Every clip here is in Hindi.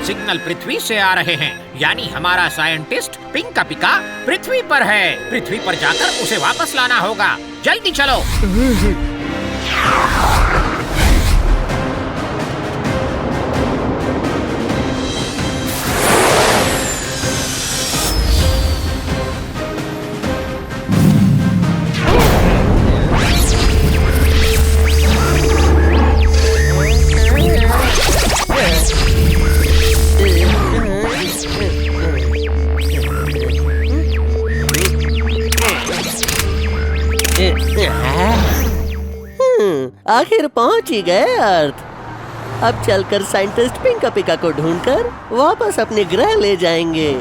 सिग्नल पृथ्वी से आ रहे हैं, यानी हमारा साइंटिस्ट पिंका पिका पृथ्वी पर है। पृथ्वी पर जाकर उसे वापस लाना होगा। जल्दी चलो। आखिर पहुंच ही गए अर्थ। अब चलकर साइंटिस्ट पिंका पिका को ढूंढकर वापस अपने ग्रह ले जाएंगे।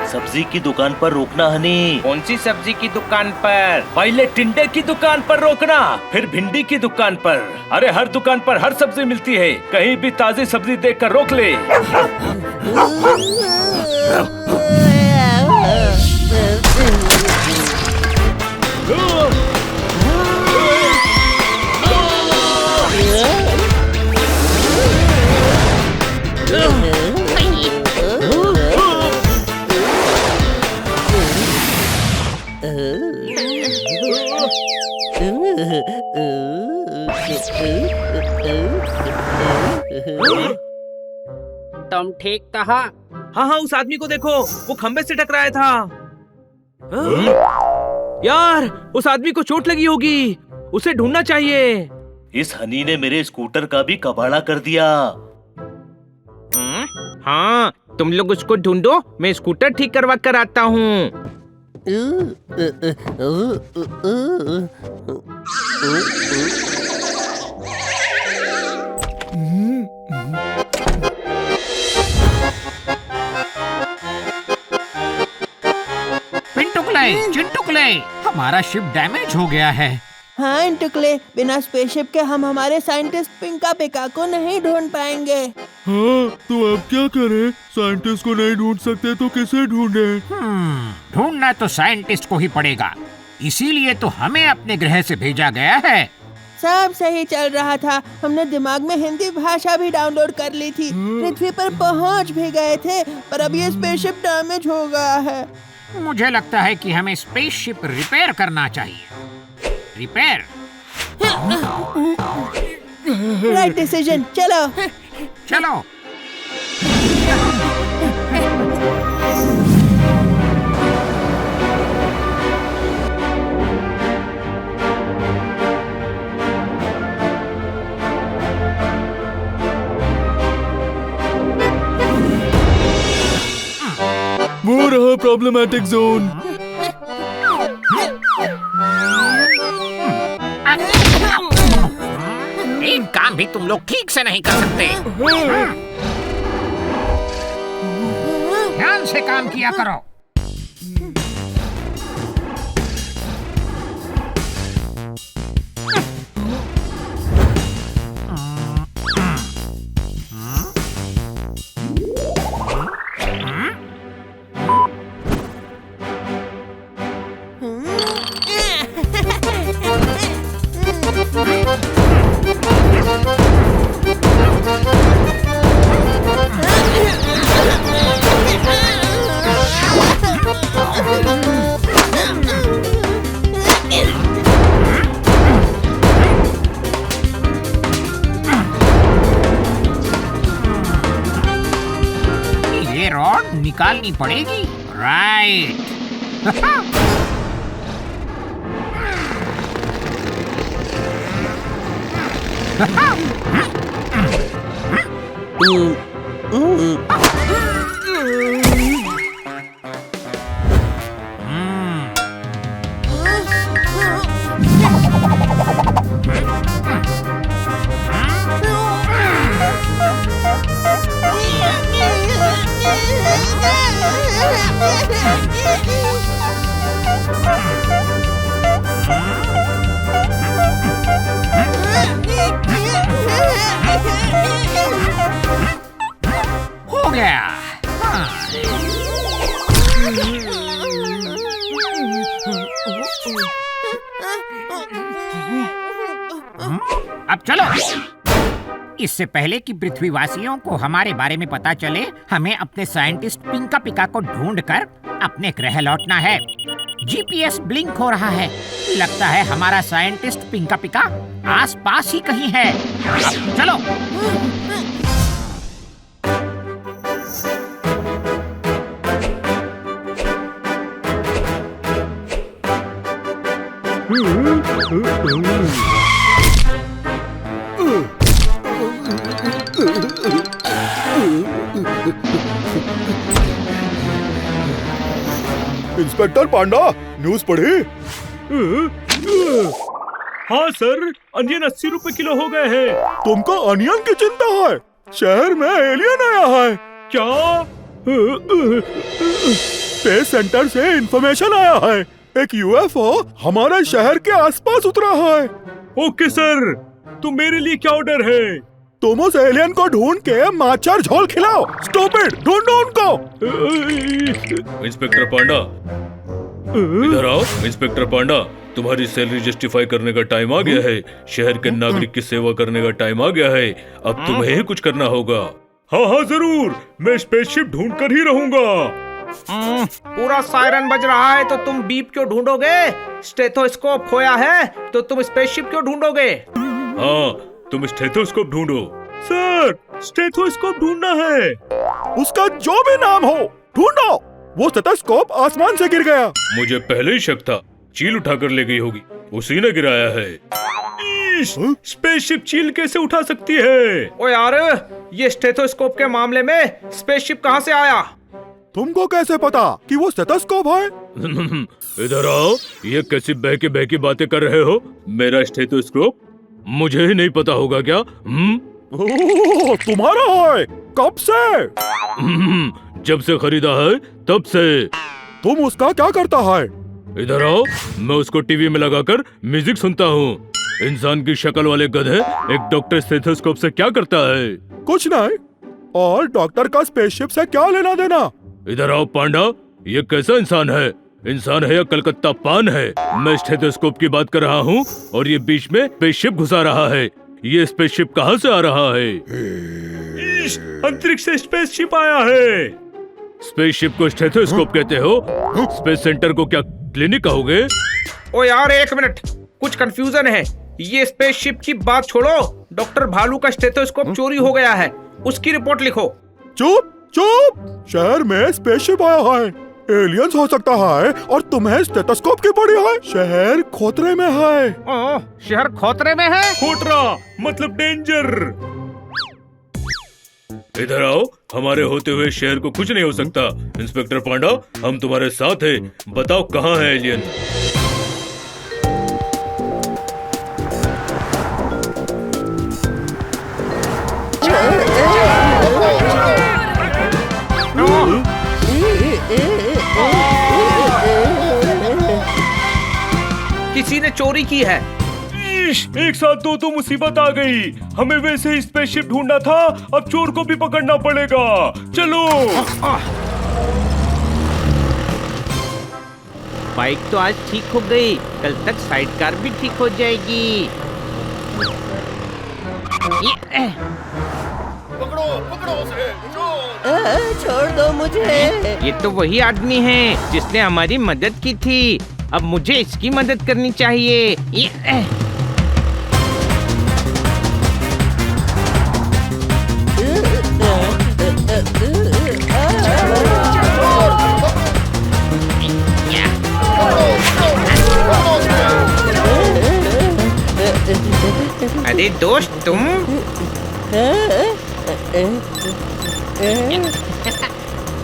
सब्जी की दुकान पर रोकना हनी। कौन सी सब्जी की दुकान पर? पहले टिंडे की दुकान पर रोकना, फिर भिंडी की दुकान पर। अरे हर दुकान पर हर सब्जी मिलती है, कहीं भी ताजी सब्जी देखकर रोक ले। तुम ठीक कहा? हाँ हाँ, उस आदमी को देखो, वो खंबे से टकराया था। यार, उस आदमी को चोट लगी होगी, उसे ढूंढना चाहिए। इस हनी ने मेरे स्कूटर का भी कबाड़ा कर दिया। हाँ, तुम लोग उसको ढूंढो, मैं स्कूटर ठीक करवा कर आता हूँ। चिंटुकले, हमारा शिप डैमेज हो गया है। हाँ इंटुकले, बिना स्पेसशिप के हम हमारे साइंटिस्ट पिंका पिका को नहीं ढूंढ पाएंगे। हाँ, तो अब क्या करें? साइंटिस्ट को नहीं ढूंढ सकते तो किसे ढूंढें? ढूंढना तो साइंटिस्ट को ही पड़ेगा, इसीलिए तो हमें अपने ग्रह से भेजा गया है। सब सही चल रहा था, हमने दिमाग में हिंदी भाषा भी डाउनलोड कर ली थी, पृथ्वी पर पहुंच भी गए थे, पर अब ये स्पेसशिप डैमेज हो गया है। मुझे लगता है कि हमें स्पेसशिप रिपेयर करना चाहिए। रिपेयर? राइट डिसीजन, चलो। चलो। वो रहा प्रॉब्लमैटिक जोन। एक काम भी तुम लोग ठीक से नहीं कर सकते। ध्यान से काम किया करो। ये रॉड निकालनी पड़ेगी। राइट। हो गया। चलो। इससे पहले कि पृथ्वीवासियों को हमारे बारे में पता चले, हमें अपने साइंटिस्ट पिंका पिका को ढूंढकर अपने ग्रह लौटना है। जीपीएस ब्लिंक हो रहा है। लगता है हमारा साइंटिस्ट पिंका पिका आसपास ही कहीं है। अब चलो। इंस्पेक्टर पांडा, न्यूज पढ़ी? हाँ सर, अनियन 80 रुपए किलो हो गए हैं। तुमको अनियन की चिंता है? शहर में एलियन आया है। क्या? स्पेस सेंटर से इंफॉर्मेशन आया है। एक यूएफओ हमारे शहर के आसपास उतरा है। ओके सर, तो मेरे लिए क्या ऑर्डर है? तुम उस एलियन को ढूंढ के माचार झोल खिलाओ। स्टॉप इट, ढूंढो उनको। इंस्पेक्टर पांडा, इधर आओ। इंस्पेक्टर पांडा, तुम्हारी सैलरी जस्टिफाई करने का टाइम आ गया है। शहर के नागरिक की सेवा करने का टाइम आ गया है। अब तुम्हें ही कुछ करना होगा। हाँ हाँ जरूर, मैं स्पेसशिप ढूंढ कर ही रहूंगा। पूरा सायरन बज रहा है तो तुम बीप क्यों ढूंढोगे? स्टेथोस्कोप खोया है तो तुम स्पेसशिप क्यों ढूंढोगे? हाँ, तुम स्टेथोस्कोप ढूंढो। सर, स्टेथोस्कोप ढूंढना है। उसका जो भी नाम हो, ढूंढो। वो स्टेथोस्कोप आसमान से गिर गया। मुझे पहले ही शक था, चील उठाकर ले गई होगी, उसी ने गिराया है। स्पेसशिप चील कैसे उठा सकती है? ओ यार, ये स्टेथोस्कोप के मामले में स्पेसशिप कहाँ से आया? तुमको कैसे पता कि वो स्टेथोस्कोप है? इधर आओ। ये कैसी बहकी बातें कर रहे हो? मेरा स्टेथोस्कोप मुझे ही नहीं पता होगा क्या? ओह, तुम्हारा है? कब से? जब से खरीदा है तब से। तुम उसका क्या करता है? इधर आओ, मैं उसको टीवी में लगाकर म्यूजिक सुनता हूँ। इंसान की शक्ल वाले गधे एक डॉक्टर स्टेथोस्कोप से क्या करता है? कुछ नहीं। और डॉक्टर का स्पेसशिप से क्या लेना देना? इधर आओ पांडा, ये कैसा इंसान है? इंसान है या कलकत्ता पान है? मैं स्टेथोस्कोप की बात कर रहा हूँ और ये बीच में स्पेसशिप घुसा रहा है। ये स्पेसशिप कहाँ से आ रहा है? अंतरिक्ष से स्पेसशिप आया है। स्पेसशिप को स्टेथोस्कोप कहते हो? स्पेस सेंटर को क्या क्लिनिक कहोगे? ओ यार, एक मिनट, कुछ कंफ्यूजन है। ये स्पेसशिप की बात छोड़ो। डॉक्टर भालू का स्टेथोस्कोप चोरी हो गया है, उसकी रिपोर्ट लिखो। चुप चुप। शहर में स्पेसशिप आया है। एलियंस हो सकता है और तुम्हें स्टेथोस्कोप की पड़ी है। शहर खतरे में है। ओ, शहर खतरे में है? खोटरा मतलब डेंजर। इधर आओ, हमारे होते हुए शहर को कुछ नहीं हो सकता। इंस्पेक्टर पांडा, हम तुम्हारे साथ हैं। बताओ कहाँ है एलियन? किसी ने चोरी की है। एक साथ दो मुसीबत आ गई। हमें वैसे ही स्पेसशिप ढूंढना था, अब चोर को भी पकड़ना पड़ेगा। चलो। बाइक तो आज ठीक हो गई, कल तक साइड कार भी ठीक हो जाएगी। छोड़ दो मुझे। ये तो वही आदमी है जिसने हमारी मदद की थी। अब मुझे इसकी मदद करनी चाहिए। अरे दोस्त, तुम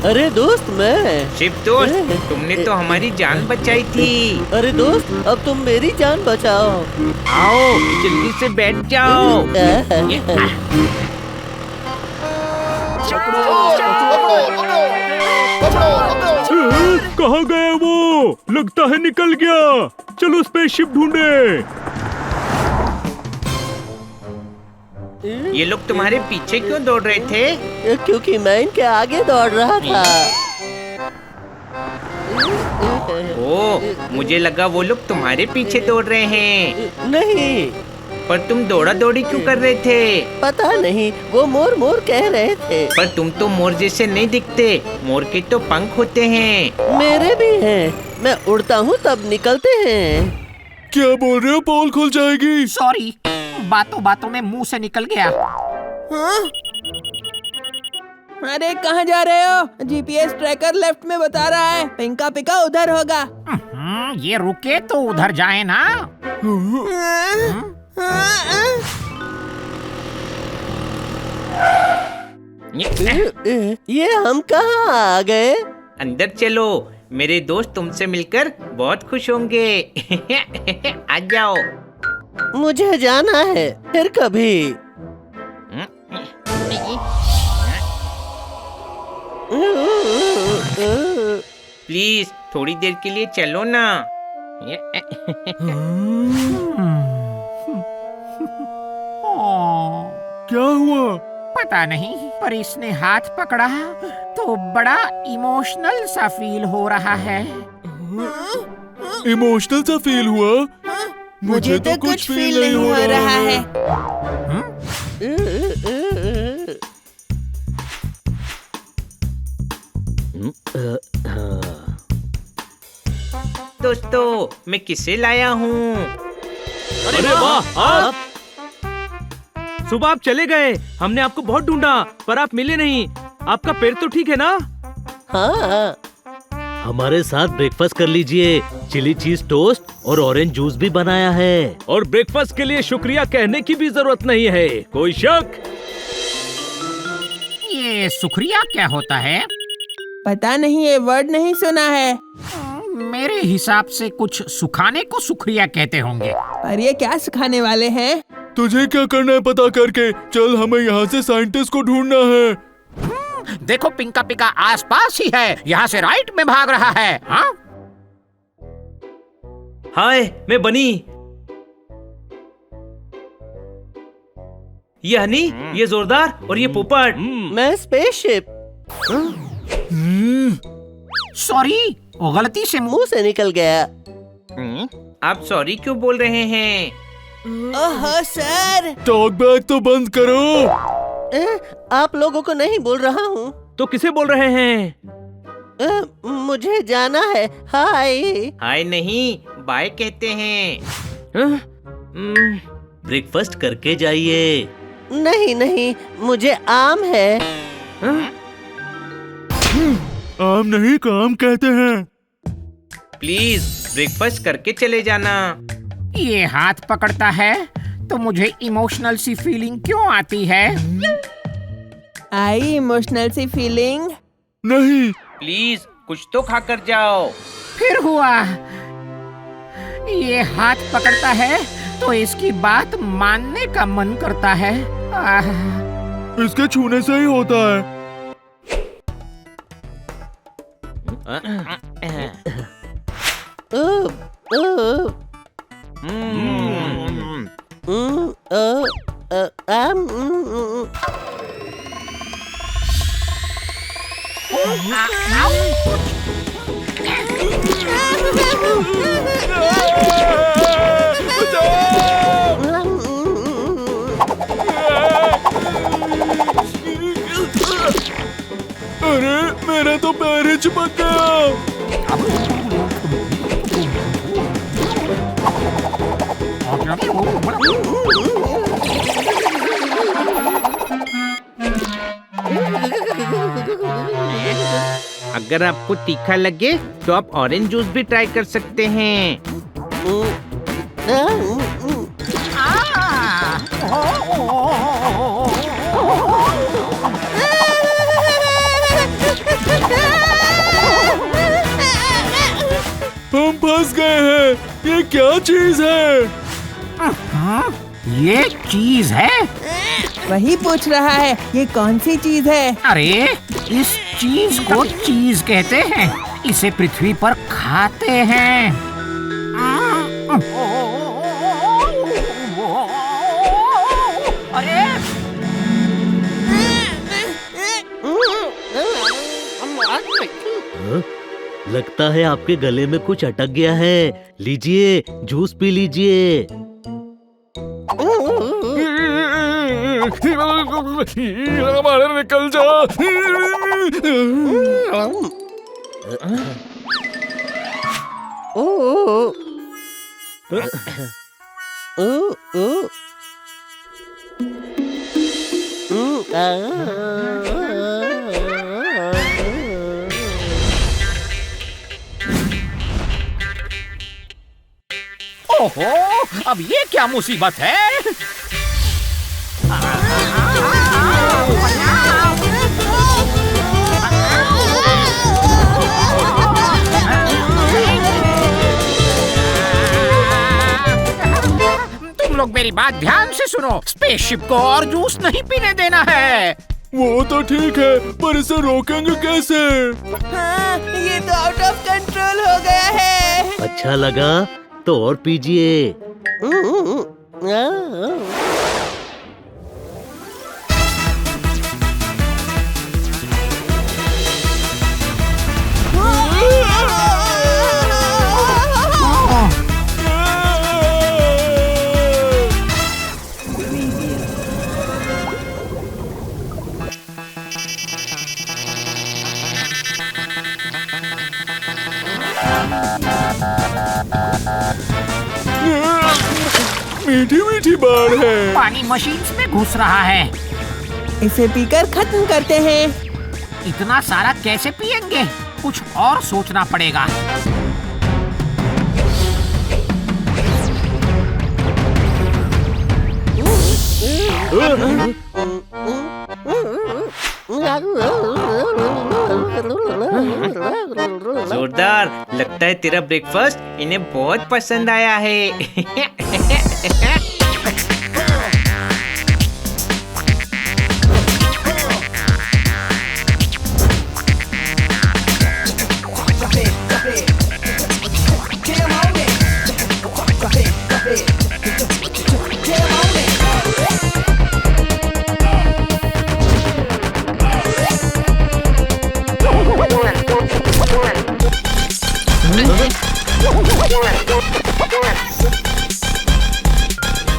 अरे दोस्त, मैं शिव दोस्त, तुमने तो हमारी जान बचाई थी। अरे दोस्त, अब तुम मेरी जान बचाओ। आओ जल्दी से बैठ जाओ। कहाँ गया वो? लगता है निकल गया। चलो स्पेसशिप ढूंढे। ये लोग तुम्हारे पीछे क्यों दौड़ रहे थे? क्योंकि मैं इनके आगे दौड़ रहा था। ओ, मुझे लगा वो लोग तुम्हारे पीछे दौड़ रहे हैं। नहीं, पर तुम दौड़ा दौड़ी क्यों कर रहे थे? पता नहीं, वो मोर मोर कह रहे थे। पर तुम तो मोर जैसे नहीं दिखते। मोर के तो पंख होते हैं। मेरे भी हैं। मैं उड़ता हूँ तब निकलते हैं। क्या बोल रहे हो? पोल खुल जाएगी। सॉरी, बातों बातों में मुंह से निकल गया। हाँ? अरे कहाँ जा रहे हो? जीपीएस ट्रैकर लेफ्ट में बता रहा है, पिंका पिका उधर होगा। ये रुके तो उधर जाए ना। ये हम कहाँ आ गए? अंदर चलो, मेरे दोस्त तुमसे मिलकर बहुत खुश होंगे। आ जाओ। मुझे जाना है, फिर कभी। प्लीज थोड़ी देर के लिए चलो ना। क्या हुआ? पता नहीं, पर इसने हाथ पकड़ा तो बड़ा इमोशनल सा फील हो रहा है। इमोशनल सा फील हुआ? मुझे तो कुछ फील नहीं हो रहा है। दोस्तों, मैं किसे लाया हूँ? अरे वाह, आप सुबह आप चले गए। हमने आपको बहुत ढूंढा पर आप मिले नहीं। आपका पैर तो ठीक है ना? हाँ, हमारे साथ ब्रेकफास्ट कर लीजिए। चिली चीज टोस्ट और ऑरेंज जूस भी बनाया है। और ब्रेकफास्ट के लिए शुक्रिया कहने की भी जरूरत नहीं है। कोई शक? ये शुक्रिया क्या होता है? पता नहीं, ये वर्ड नहीं सुना है। मेरे हिसाब से कुछ सुखाने को शुक्रिया कहते होंगे। पर ये क्या सिखाने वाले हैं? तुझे क्या करना है पता करके चल। हमें यहाँ से साइंटिस्ट को ढूंढना है। देखो, पिंका पिका आसपास ही है। यहाँ से राइट में भाग रहा है। हाँ? हाय, मैं बनी। ये हनी, ये जोरदार और ये पोपट। मैं स्पेसशिप। सॉरी, वो गलती से मुंह से निकल गया। आप सॉरी क्यों बोल रहे हैं? ओहो सर। टॉक बैक तो बंद करो। आप लोगों को नहीं बोल रहा हूँ। तो किसे बोल रहे हैं? मुझे जाना है। हाय। हाय नहीं, बाय कहते हैं। ब्रेकफास्ट करके जाइए। नहीं नहीं, मुझे आम है। आम नहीं, काम कहते हैं। प्लीज ब्रेकफास्ट करके चले जाना। ये हाथ पकड़ता है तो मुझे इमोशनल सी फीलिंग क्यों आती है? आई इमोशनल सी फीलिंग? नहीं। प्लीज कुछ तो खा कर जाओ। फिर हुआ। ये हाथ पकड़ता है तो इसकी बात मानने का मन करता है। इसके छूने से ही होता है। अरे मेरा तो पैर ही चिपक गया। अगर आपको तीखा लगे तो आप ऑरेंज जूस भी ट्राई कर सकते हैं। हम फंस गए हैं। ये क्या चीज है? ये चीज है? वही पूछ रहा है, ये कौन सी चीज है? अरे, इस चीज को चीज कहते हैं। इसे पृथ्वी पर खाते हैं। अरे, लगता है आपके गले में कुछ अटक गया है। लीजिए, जूस पी लीजिए। हमारे निकल जा। ओहो, अब ये क्या मुसीबत है? तुम लोग मेरी बात ध्यान से सुनो। स्पेसशिप को और जूस नहीं पीने देना है। वो तो ठीक है, पर इसे रोकेंगे कैसे? हाँ, ये तो आउट ऑफ कंट्रोल हो गया है। अच्छा लगा तो और पीजिए। मीठी मीठी बाढ़ है। पानी मशीन में घुस रहा है। इसे पीकर खत्म करते हैं। इतना सारा कैसे पिएंगे? कुछ और सोचना पड़ेगा। जोरदार, लगता है तेरा ब्रेकफास्ट इन्हें बहुत पसंद आया है।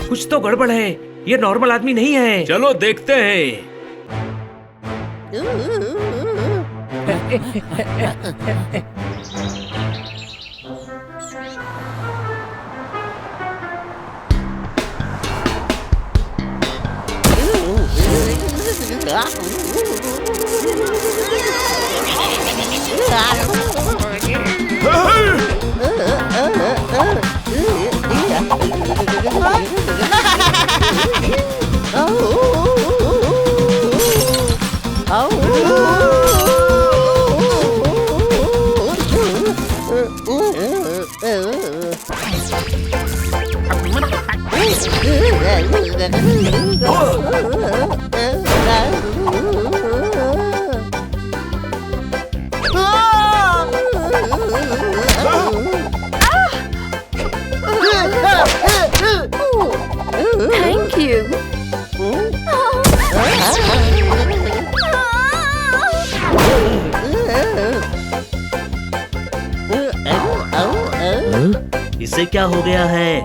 कुछ तो गड़बड़ है, ये नॉर्मल आदमी नहीं है। चलो देखते हैं। Thank you. इसे क्या हो गया है?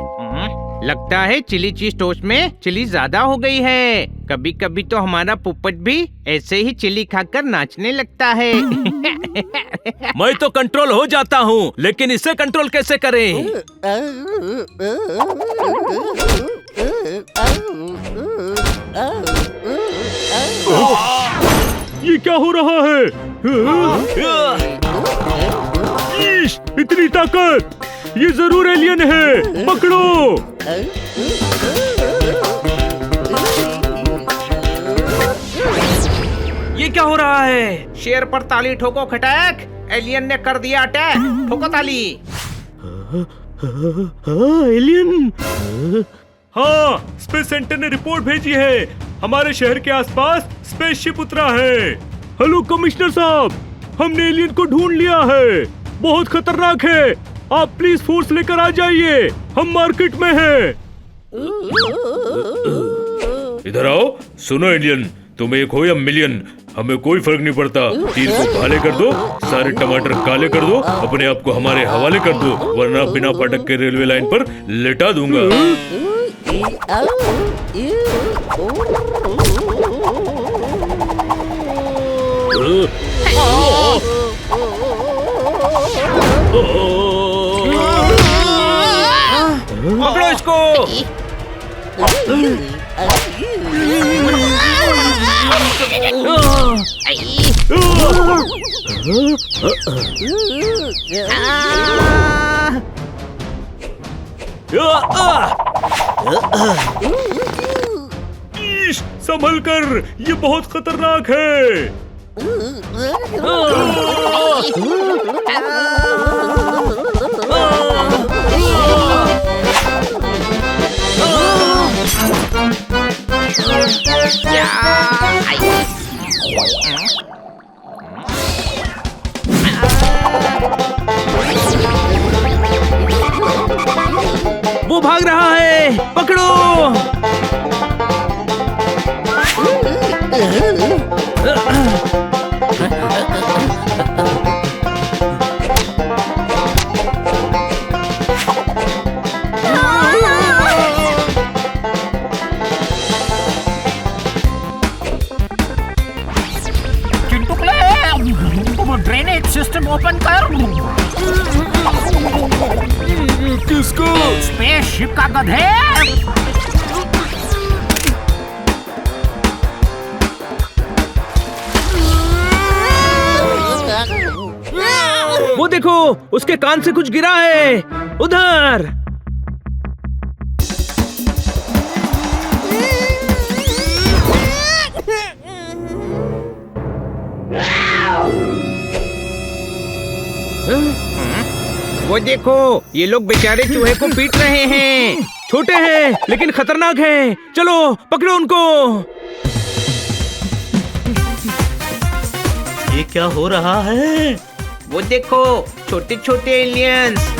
लगता है चिली चीज टोस्ट में चिली ज्यादा हो गई है। कभी कभी तो हमारा पुप्पट भी ऐसे ही चिली खाकर नाचने लगता है। मैं तो कंट्रोल हो जाता हूँ, लेकिन इसे कंट्रोल कैसे करें? ये क्या हो रहा है? ईश, इतनी ताकत! ये जरूर एलियन है। पकड़ो! ये क्या हो रहा है? शेर पर ताली ठोको खटैक। एलियन ने कर दिया अटैक। ठोको ताली। एलियन! हाँ, स्पेस सेंटर ने रिपोर्ट भेजी है। हमारे शहर के आसपास स्पेसशिप उतरा है। हेलो कमिश्नर साहब, हमने एलियन को ढूंढ लिया है। बहुत खतरनाक है। आप प्लीज फोर्स लेकर आ जाइए, हम मार्केट में हैं। इधर आओ। सुनो एलियन, तुम एक हो या मिलियन, हमें कोई फर्क नहीं पड़ता। तीर को काले कर दो, सारे टमाटर काले कर दो, अपने आप को हमारे हवाले कर दो, वरना बिना फाटक के रेलवे लाइन पर लेटा दूंगा। पकड़ो इसको। संभल कर, ये बहुत खतरनाक है। वो भाग रहा है, पकड़ो। ड्रेनेज सिस्टम ओपन कर। किसको? स्पेसशिप का गधे। वो देखो, उसके कान से कुछ गिरा है, उधर। वो देखो, ये लोग बेचारे चूहे को पीट रहे हैं। छोटे हैं लेकिन खतरनाक हैं। चलो पकड़ो उनको। ये क्या हो रहा है? वो देखो, छोटे छोटे एलियंस।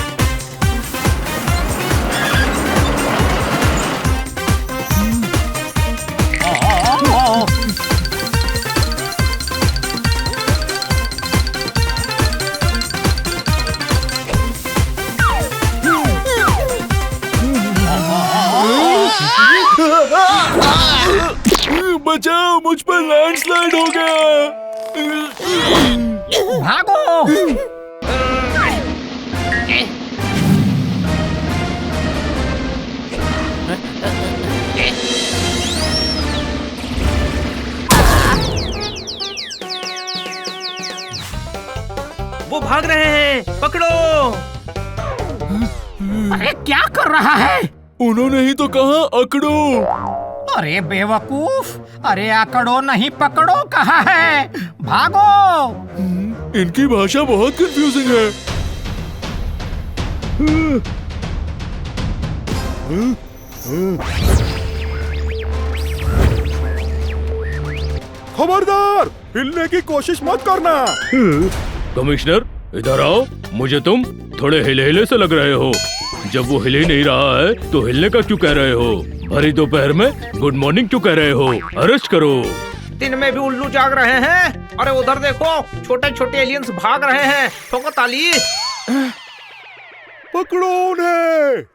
बचाओ, मुझ पर लैंडस्लाइड हो गया। भागो। वो भाग रहे हैं, पकड़ो। अरे क्या कर रहा है? उन्होंने ही तो कहा अकड़ो। अरे बेवकूफ, अरे आकड़ो नहीं पकड़ो कहा है। भागो। इनकी भाषा बहुत कंफ्यूजिंग है। खबरदार, हिलने की कोशिश मत करना। कमिश्नर इधर आओ। मुझे तुम थोड़े हिले हिले से लग रहे हो। जब वो हिल ही नहीं रहा है तो हिलने का क्यों कह रहे हो? भरी दोपहर में गुड मॉर्निंग क्यों कह रहे हो? अरेस्ट करो। दिन में भी उल्लू जाग रहे हैं। अरे उधर देखो, छोटे छोटे एलियंस भाग रहे हैं। ठोको ताली। पकड़ो उन्हें।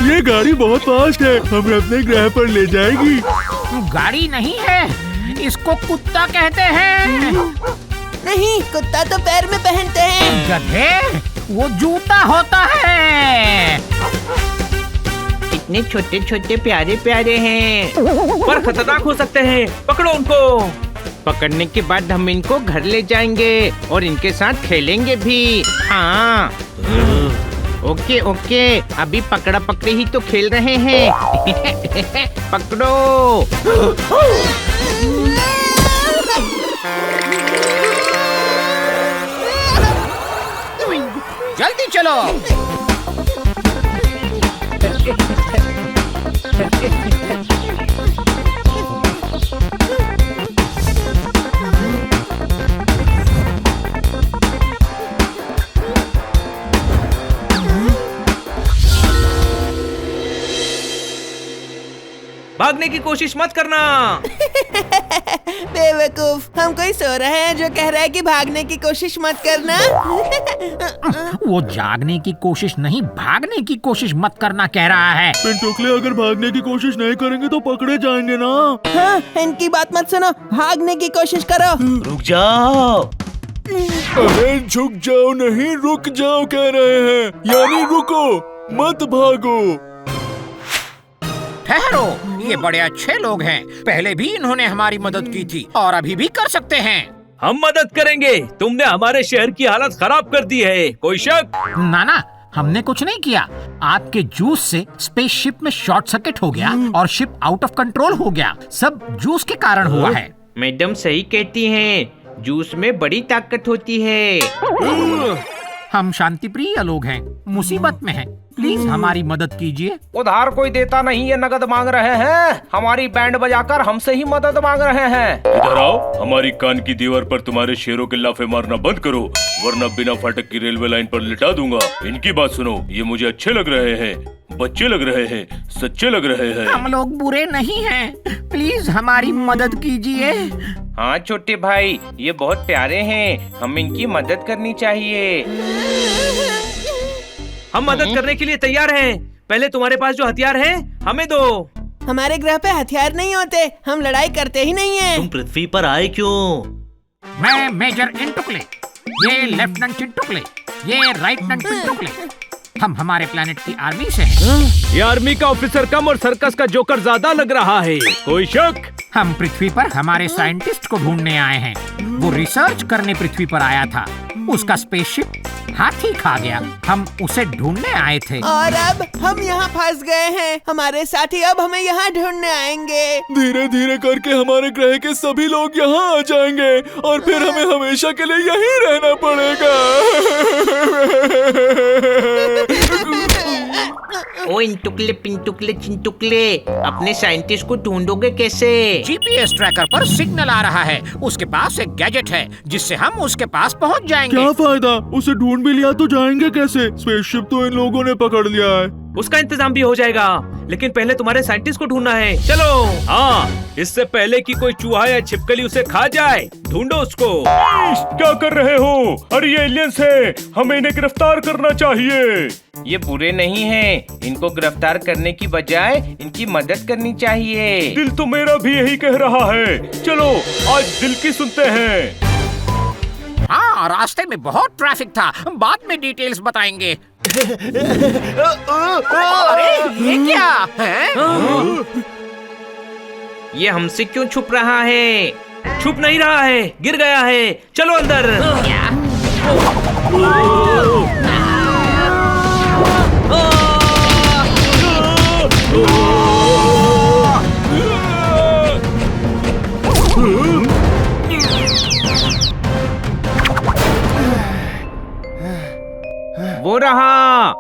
ये गाड़ी बहुत फास्ट है, हमें अपने ग्रह पर ले जाएगी। गाड़ी नहीं है, इसको कुत्ता कहते हैं। नहीं, कुत्ता तो पैर में पहनते हैं। गधे, वो जूता होता है। इतने छोटे छोटे प्यारे प्यारे हैं, पर खतरनाक हो सकते हैं। पकड़ो उनको। पकड़ने के बाद हम इनको घर ले जाएंगे और इनके साथ खेलेंगे भी। हाँ, ओके ओके, अभी पकड़ा पकड़ी ही तो खेल रहे हैं। पकड़ो। जल्दी चलो। भागने की कोशिश मत करना। बेवकूफ, हम कोई सो रहे हैं जो कह रहा है कि भागने की कोशिश मत करना। वो जागने की कोशिश नहीं, भागने की कोशिश मत करना कह रहा है। पिंटुकले अगर भागने की कोशिश नहीं करेंगे तो पकड़े जाएंगे ना। हाँ, इनकी बात मत सुनो, भागने की कोशिश करो। रुक जाओ। अरे झुक जाओ नहीं, रुक जाओ कह रहे हैं, यानी रुको, मत भागो। ठहरो, ये बड़े अच्छे लोग हैं। पहले भी इन्होंने हमारी मदद की थी और अभी भी कर सकते हैं। हम मदद करेंगे। तुमने हमारे शहर की हालत खराब कर दी है, कोई शक? ना, हमने कुछ नहीं किया। आपके जूस से स्पेसशिप में शॉर्ट सर्किट हो गया और शिप आउट ऑफ कंट्रोल हो गया। सब जूस के कारण हुआ है। मैडम सही कहती हैं, जूस में बड़ी ताकत होती है। हम शांति प्रिय लोग हैं, मुसीबत में हैं। प्लीज हमारी मदद कीजिए। उधार कोई देता नहीं है, नगद मांग रहे हैं। हमारी बैंड बजाकर हमसे ही मदद मांग रहे हैं। इधर आओ, हमारी कान की दीवार पर तुम्हारे शेरों के लाफे मारना बंद करो, वरना बिना फाटक की रेलवे लाइन पर लिटा दूंगा। इनकी बात सुनो, ये मुझे अच्छे लग रहे हैं, बच्चे लग रहे हैं, सच्चे लग रहे हैं। हम लोग बुरे नहीं हैं, प्लीज हमारी मदद कीजिए। हाँ छोटे भाई, ये बहुत प्यारे हैं, हम इनकी मदद करनी चाहिए। हम मदद करने के लिए तैयार हैं। पहले तुम्हारे पास जो हथियार हैं, हमें दो। हमारे ग्रह पे हथियार नहीं होते, हम लड़ाई करते ही नहीं है। तुम पृथ्वी पर आए क्यों? मैं मेजर इंटुकले, ये लेफ्टिनेंट चिंटुकले, ये राइटनेंट पिंटुकले। हम हमारे प्लेनेट की आर्मी से हैं। ये आर्मी का ऑफिसर कम और सर्कस का जोकर ज्यादा लग रहा है, कोई शक? हम पृथ्वी पर हमारे साइंटिस्ट को ढूंढने आए हैं। वो रिसर्च करने पृथ्वी पर आया था, उसका स्पेसशिप हाथी खा गया। हम उसे ढूंढने आए थे। और अब हम यहाँ फंस गए हैं। हमारे साथी अब हमें यहाँ ढूंढने आएंगे। धीरे धीरे करके हमारे ग्रह के सभी लोग यहाँ आ जाएंगे और फिर हमें हमेशा के लिए यहीं रहना पड़ेगा। ओ इंटुकले पिंटुकले चिंटुकले, अपने साइंटिस्ट को ढूंढोगे कैसे? जीपीएस ट्रैकर पर सिग्नल आ रहा है। उसके पास एक गैजेट है जिससे हम उसके पास पहुंच जाएंगे। क्या फायदा, उसे ढूंढ भी लिया तो जाएंगे कैसे? स्पेसशिप तो इन लोगों ने पकड़ लिया है। उसका इंतजाम भी हो जाएगा, लेकिन पहले तुम्हारे साइंटिस्ट को ढूंढना है। चलो। हाँ, इससे पहले कि कोई चूहा या छिपकली उसे खा जाए, ढूंढो उसको। क्या कर रहे हो? अरे ये एलियंस है, हमें इन्हें गिरफ्तार करना चाहिए। ये बुरे नहीं हैं, इनको गिरफ्तार करने की बजाय इनकी मदद करनी चाहिए। दिल तो मेरा भी यही कह रहा है। चलो आज दिल की सुनते हैं। हाँ, रास्ते में बहुत ट्रैफिक था, बाद में डिटेल्स बताएंगे। अरे ये क्या है? ये हमसे क्यों छुप रहा है? छुप नहीं रहा है, गिर गया है। चलो अंदर। वो रहा।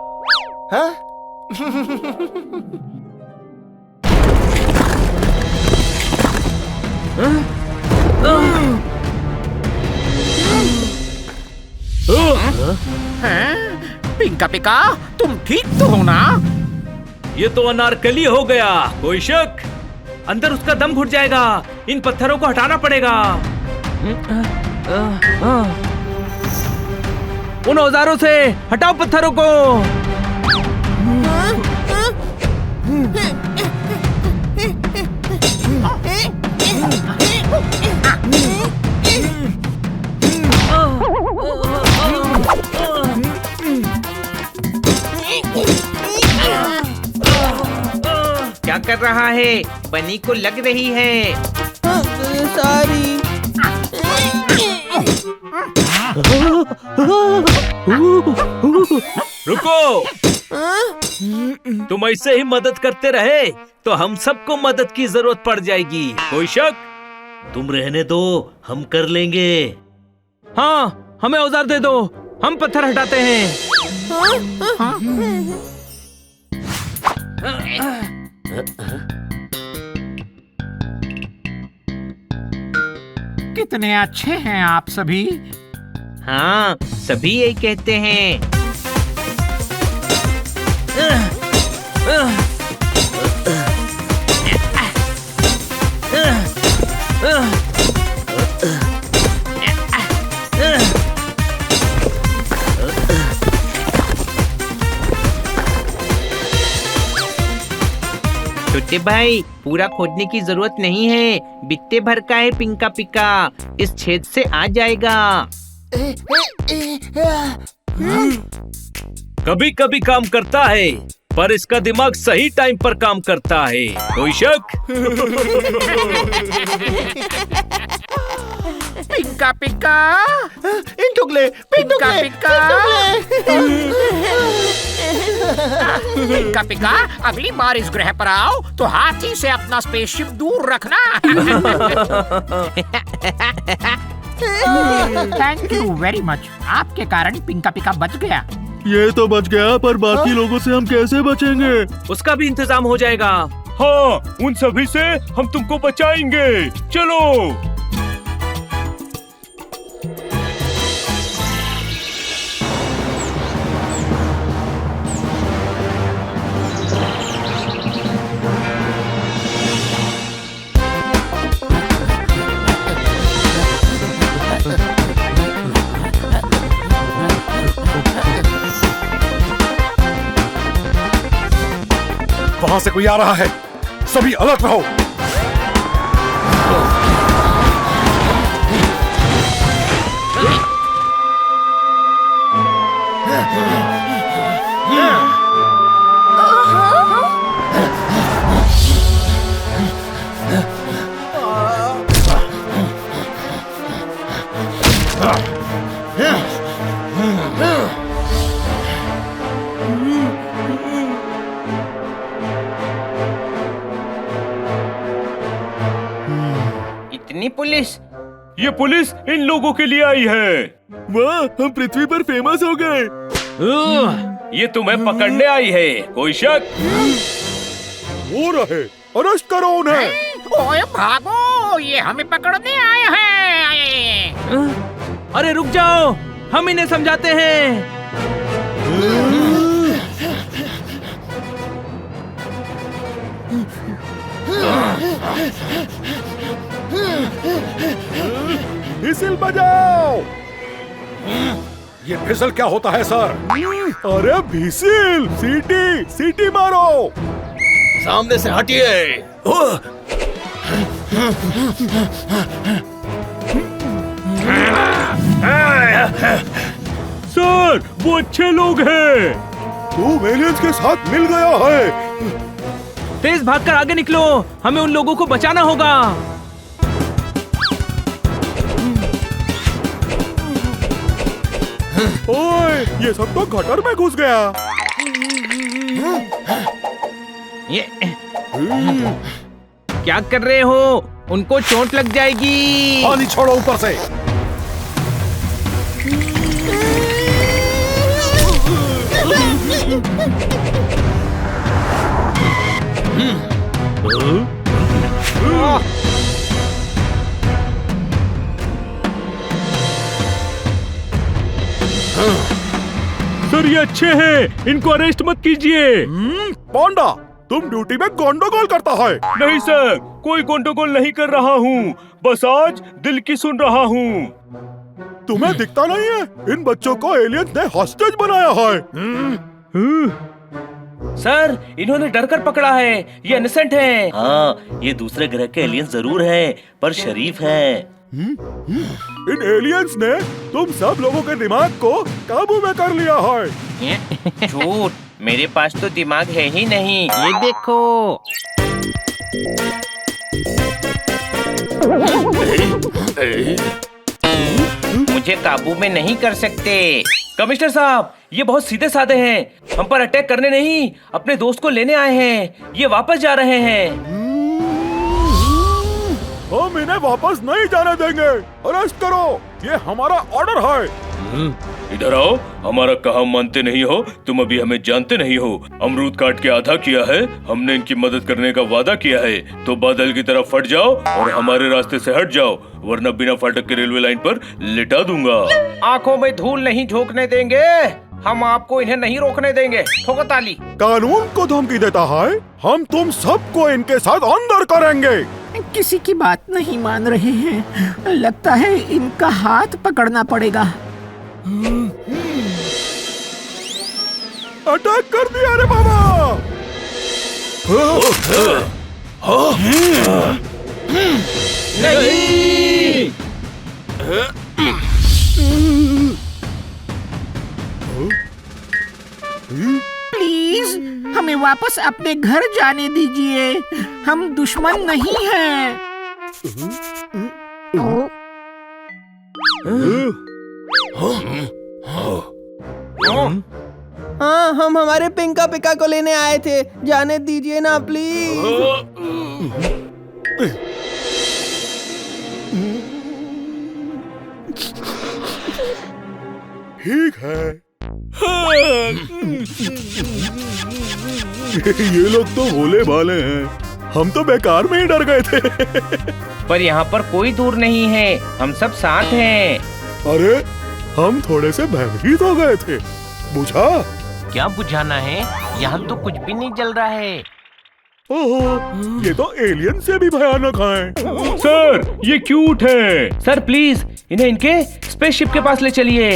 पिंका पिका, तुम ठीक तो हो ना? ये तो अनारकली हो गया, कोई शक? अंदर उसका दम घुट जाएगा। इन पत्थरों को हटाना पड़ेगा। उन औजारों से हटाओ पत्थरों को। क्या कर रहा है? बनी को लग रही है। सॉरी। रुको। तुम ऐसे ही मदद करते रहे तो हम सबको मदद की जरूरत पड़ जाएगी, कोई शक? तुम रहने दो, हम कर लेंगे। हाँ, हमें औजार दे दो, हम पत्थर हटाते हैं। कितने अच्छे हैं आप सभी। हाँ, सभी यही कहते हैं। छोटे भाई, पूरा खोदने की जरूरत नहीं है, बित्ते भर का है पिंका पिका, इस छेद से आ जाएगा। कभी कभी काम करता है, पर इसका दिमाग सही टाइम पर काम करता है। कोई शक? पिंका पिका, इन टुकले, पिंका पिका, पिंका पिका, अगली बार इस ग्रह पर आओ तो हाथी से अपना स्पेसशिप दूर रखना। थैंक यू वेरी मच, आपके कारण पिंका पिका बच गया। ये तो बच गया, पर बाकी लोगों से हम कैसे बचेंगे? उसका भी इंतजाम हो जाएगा। हाँ, उन सभी से हम तुमको बचाएंगे। चलो। वहां से कोई आ रहा है, सभी अलर्ट रहो। इतनी पुलिस? ये पुलिस इन लोगों के लिए आई है। वाह, हम पृथ्वी पर फेमस हो गए। ये तुम्हें पकड़ने आई है। कोई शक? वो रहे, अरेस्ट करो उन्हें। ओए भागो, ये हमें पकड़ने आए हैं। अरे रुक जाओ, हम इन्हें समझाते हैं। व्हिसिल बजाओ। ये व्हिसिल क्या होता है सर? अरे व्हिसिल, सीटी, सीटी मारो। सामने से हटिए। सर, वो अच्छे लोग हैं। तू एलियंस के साथ मिल गया है। तेज भागकर आगे निकलो, हमें उन लोगों को बचाना होगा। ओए, ये सब तो गटर में घुस गया। ये क्या कर रहे हो? उनको चोट लग जाएगी। पानी छोड़ो ऊपर से। सर, ये अच्छे हैं, इनको अरेस्ट मत कीजिए। पांडा, तुम ड्यूटी में गोंडोगोल करता है। नहीं सर, कोई गोंडोगोल नहीं कर रहा हूँ, बस आज दिल की सुन रहा हूँ। तुम्हें दिखता नहीं है? इन बच्चों को एलियंस ने हॉस्टेज बनाया है। सर, इन्होंने डर कर पकड़ा है, ये इनोसेंट हैं। हाँ, ये दूसरे ग्रह के एलियंस जरूर हैं, पर शरीफ हैं। इन एलियंस ने तुम सब लोगों के दिमाग को काबू में कर लिया है। झूठ, मेरे पास तो दिमाग है ही नहीं। ये देखो। मुझे काबू में नहीं कर सकते। कमिश्नर साहब, ये बहुत सीधे साधे हैं, हम पर अटैक करने नहीं, अपने दोस्त को लेने आए हैं। ये वापस जा रहे हैं। हम इन्हें वापस नहीं जाने देंगे। अरेस्ट करो, ये हमारा ऑर्डर है। इधर आओ, हमारा कहा मानते नहीं हो, तुम अभी हमें जानते नहीं हो। अमरूद काट के आधा किया है, हमने इनकी मदद करने का वादा किया है, तो बादल की तरफ फट जाओ और हमारे रास्ते से हट जाओ, वरना बिना फाटक के रेलवे लाइन पर लिटा दूंगा। आंखों में धूल नहीं झोंकने देंगे, हम आपको इन्हें नहीं रोकने देंगे। ठोको ताली। कानून को धमकी देता है, हम तुम सबको इनके साथ अंदर करेंगे। किसी की बात नहीं मान रहे हैं, लगता है इनका हाथ पकड़ना पड़ेगा। अटैक कर दिया रे बाबा। प्लीज हमें वापस अपने घर जाने दीजिए। हम दुश्मन नहीं हैं। हाँ, हम हमारे पिंका पिका को लेने आए थे। जाने दीजिए ना प्लीज। ठीक है। ये लोग तो भोले भाले हैं। हम तो बेकार में ही डर गए थे। पर यहाँ पर कोई दूर नहीं है, हम सब साथ हैं। अरे हम थोड़े से भयभीत हो गए थे। बुझा? क्या बुझाना है? यहाँ तो कुछ भी नहीं जल रहा है। ओहो, ये तो एलियन से भी भयानक है। सर ये क्यूट है। सर प्लीज इन्हें इनके स्पेसशिप के पास ले चलिए।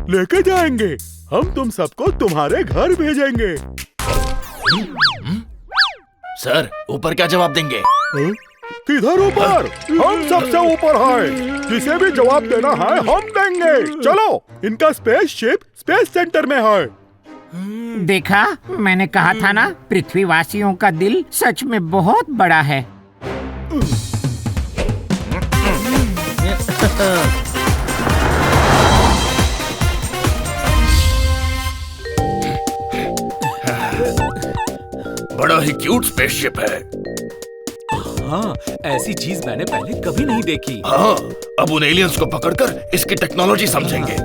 लेके जाएंगे। हम तुम सबको तुम्हारे घर भेजेंगे। सर ऊपर क्या जवाब देंगे? किधर ऊपर? हम सबसे ऊपर हैं। जिसे भी जवाब देना है हम देंगे। चलो, इनका स्पेसशिप स्पेस सेंटर में है। देखा, मैंने कहा था ना, पृथ्वीवासियों का दिल सच में बहुत बड़ा है। बड़ा ही क्यूट स्पेसशिप है। हाँ, ऐसी चीज मैंने पहले कभी नहीं देखी। हाँ, अब उन एलियंस को पकड़कर इसकी टेक्नोलॉजी समझेंगे।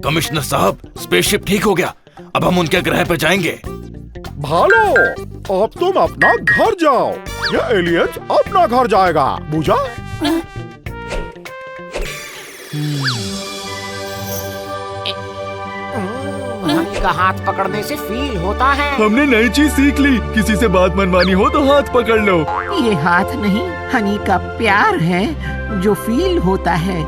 कमिश्नर साहब, स्पेसशिप ठीक हो गया। अब हम उनके ग्रह पे जाएंगे। भालो, अब तुम अपना घर जाओ। ये एलियंस अपना घर जाएगा। बुझा? हनी का हाथ पकड़ने से फील होता है। हमने नई चीज सीख ली। किसी से बात मनवानी हो तो हाथ पकड़ लो। ये हाथ नहीं, हनी का प्यार है जो फील होता है।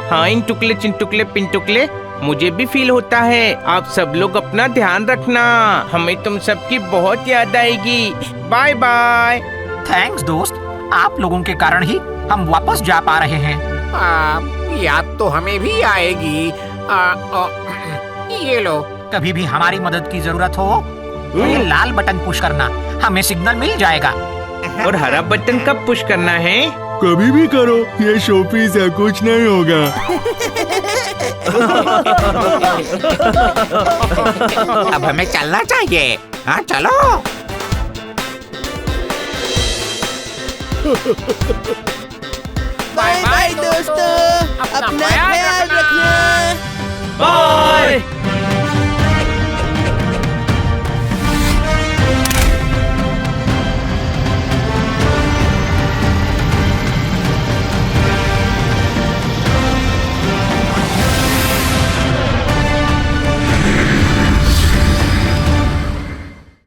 हाँ, इन टुकले चिंटुकले पिंटुकले, मुझे भी फील होता है। आप सब लोग अपना ध्यान रखना। हमें तुम सबकी बहुत याद आएगी। Bye bye. थैंक्स दोस्त, आप लोगों के कारण ही हम वापस जा पा रहे हैं। याद तो हमें भी आएगी। ये लो, कभी भी हमारी मदद की जरूरत हो तो ये लाल बटन पुश करना, हमें सिग्नल मिल जाएगा। और हरा बटन कब पुश करना है? कभी भी करो, ये शोपीस है, कुछ नहीं होगा। अब हमें चलना चाहिए। हाँ चलो। बाय बाय दोस्तों, अपना ख्याल